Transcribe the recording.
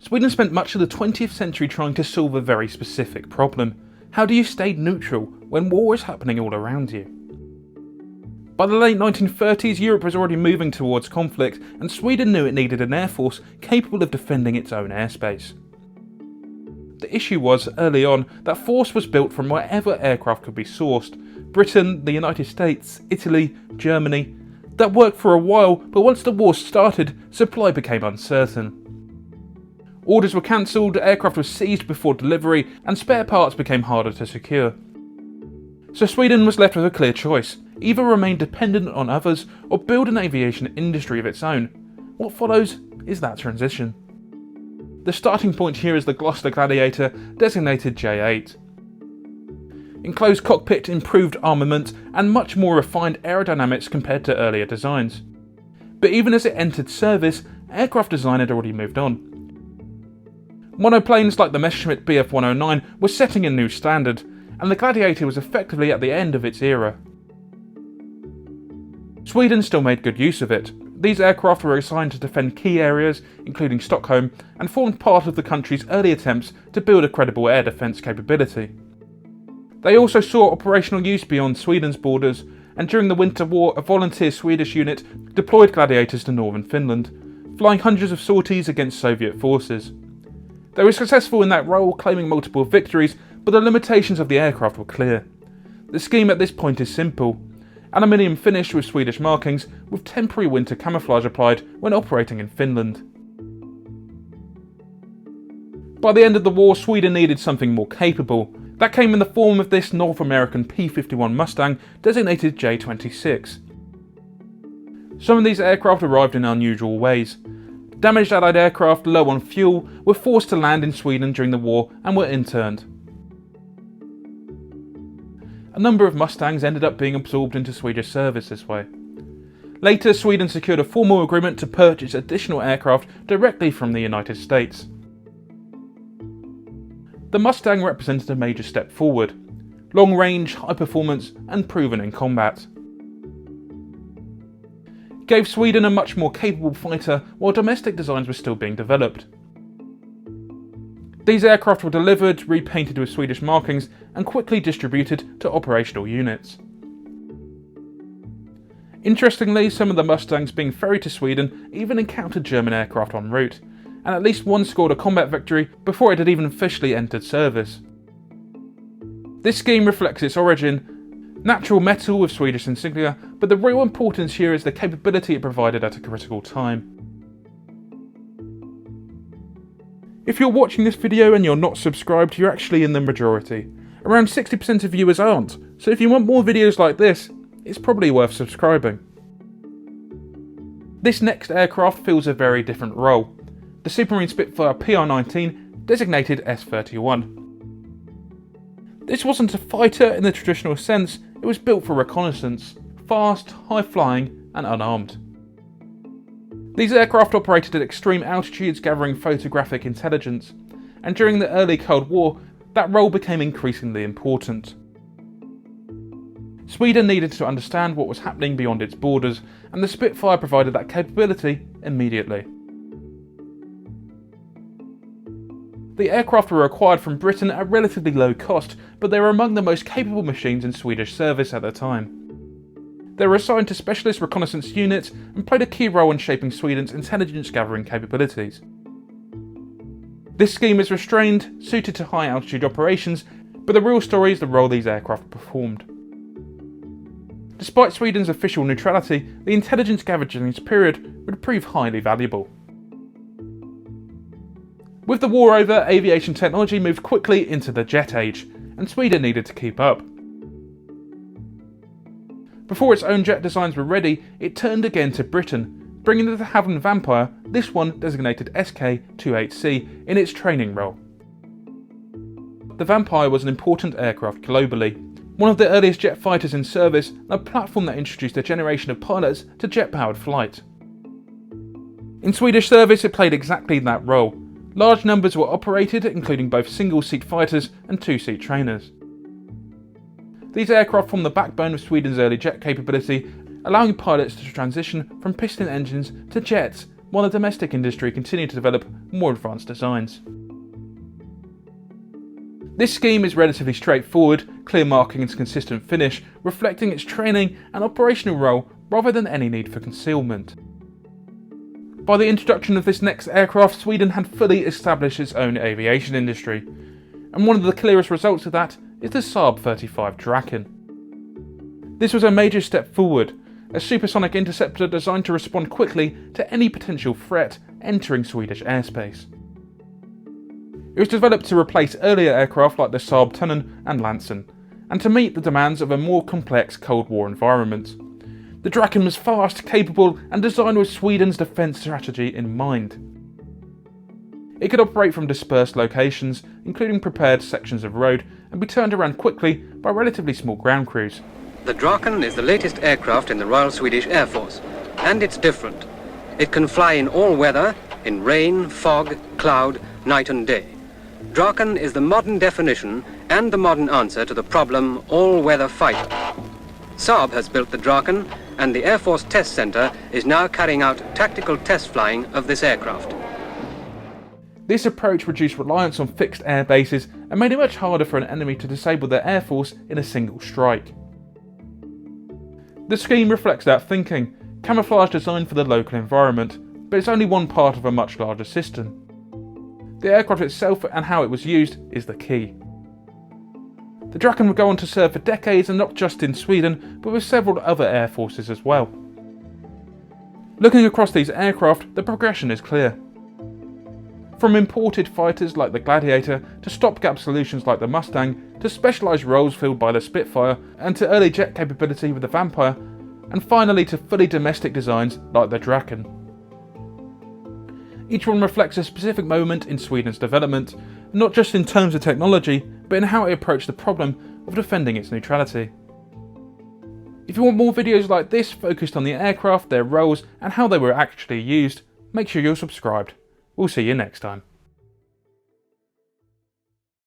Sweden spent much of the 20th century trying to solve a very specific problem. How do you stay neutral when war is happening all around you? By the late 1930s, Europe was already moving towards conflict, and Sweden knew it needed an air force capable of defending its own airspace. The issue was, early on, that force was built from wherever aircraft could be sourced. Britain, the United States, Italy, Germany. That worked for a while, but once the war started, supply became uncertain. Orders were cancelled, aircraft were seized before delivery, and spare parts became harder to secure. So Sweden was left with a clear choice: either remain dependent on others or build an aviation industry of its own. What follows is that transition. The starting point here is the Gloster Gladiator, designated J8. Enclosed cockpit, improved armament, and much more refined aerodynamics compared to earlier designs. But even as it entered service, aircraft design had already moved on. Monoplanes like the Messerschmitt Bf 109 were setting a new standard, and the Gladiator was effectively at the end of its era. Sweden still made good use of it. These aircraft were assigned to defend key areas, including Stockholm, and formed part of the country's early attempts to build a credible air defence capability. They also saw operational use beyond Sweden's borders, and during the Winter War, a volunteer Swedish unit deployed Gladiators to northern Finland, flying hundreds of sorties against Soviet forces. They were successful in that role, claiming multiple victories, but the limitations of the aircraft were clear. The scheme at this point is simple: aluminium finish with Swedish markings, with temporary winter camouflage applied when operating in Finland. By the end of the war, Sweden needed something more capable. That came in the form of this North American P-51 Mustang, designated J-26. Some of these aircraft arrived in unusual ways. Damaged Allied aircraft low on fuel were forced to land in Sweden during the war and were interned. A number of Mustangs ended up being absorbed into Swedish service this way. Later, Sweden secured a formal agreement to purchase additional aircraft directly from the United States. The Mustang represented a major step forward: long range, high performance, and proven in combat. Gave Sweden a much more capable fighter while domestic designs were still being developed. These aircraft were delivered, repainted with Swedish markings, and quickly distributed to operational units. Interestingly, some of the Mustangs being ferried to Sweden even encountered German aircraft en route, and at least one scored a combat victory before it had even officially entered service. This scheme reflects its origin: natural metal with Swedish insignia, but the real importance here is the capability it provided at a critical time. If you're watching this video and you're not subscribed, you're actually in the majority. Around 60% of viewers aren't, so if you want more videos like this, it's probably worth subscribing. This next aircraft fills a very different role: the Supermarine Spitfire PR-19, designated S-31. This wasn't a fighter in the traditional sense, it was built for reconnaissance, fast, high-flying, and unarmed. These aircraft operated at extreme altitudes gathering photographic intelligence, and during the early Cold War, that role became increasingly important. Sweden needed to understand what was happening beyond its borders, and the Spitfire provided that capability immediately. The aircraft were acquired from Britain at relatively low cost, but they were among the most capable machines in Swedish service at the time. They were assigned to specialist reconnaissance units and played a key role in shaping Sweden's intelligence gathering capabilities. This scheme is restrained, suited to high altitude operations, but the real story is the role these aircraft performed. Despite Sweden's official neutrality, the intelligence gathered during this period would prove highly valuable. With the war over, aviation technology moved quickly into the jet age, and Sweden needed to keep up. Before its own jet designs were ready, it turned again to Britain, bringing the de Havilland Vampire, this one designated SK-28C, in its training role. The Vampire was an important aircraft globally, one of the earliest jet fighters in service, and a platform that introduced a generation of pilots to jet-powered flight. In Swedish service, it played exactly that role. Large numbers were operated, including both single-seat fighters and two-seat trainers. These aircraft form the backbone of Sweden's early jet capability, allowing pilots to transition from piston engines to jets while the domestic industry continued to develop more advanced designs. This scheme is relatively straightforward, clear markings and consistent finish, reflecting its training and operational role rather than any need for concealment. By the introduction of this next aircraft, Sweden had fully established its own aviation industry, and one of the clearest results of that is the Saab 35 Draken. This was a major step forward, a supersonic interceptor designed to respond quickly to any potential threat entering Swedish airspace. It was developed to replace earlier aircraft like the Saab Tunnan and Lansen, and to meet the demands of a more complex Cold War environment. The Draken was fast, capable, and designed with Sweden's defence strategy in mind. It could operate from dispersed locations, including prepared sections of road, and be turned around quickly by relatively small ground crews. The Draken is the latest aircraft in the Royal Swedish Air Force, and it's different. It can fly in all weather, in rain, fog, cloud, night and day. Draken is the modern definition and the modern answer to the problem all-weather fighter. Saab has built the Draken, and the Air Force Test Center is now carrying out tactical test flying of this aircraft. This approach reduced reliance on fixed air bases and made it much harder for an enemy to disable their air force in a single strike. The scheme reflects that thinking, camouflage designed for the local environment, but it's only one part of a much larger system. The aircraft itself and how it was used is the key. The Draken would go on to serve for decades, and not just in Sweden, but with several other air forces as well. Looking across these aircraft, the progression is clear. From imported fighters like the Gladiator, to stopgap solutions like the Mustang, to specialised roles filled by the Spitfire, and to early jet capability with the Vampire, and finally to fully domestic designs like the Draken. Each one reflects a specific moment in Sweden's development, not just in terms of technology, but in how it approached the problem of defending its neutrality. If you want more videos like this focused on the aircraft, their roles, and how they were actually used, make sure you're subscribed. We'll see you next time.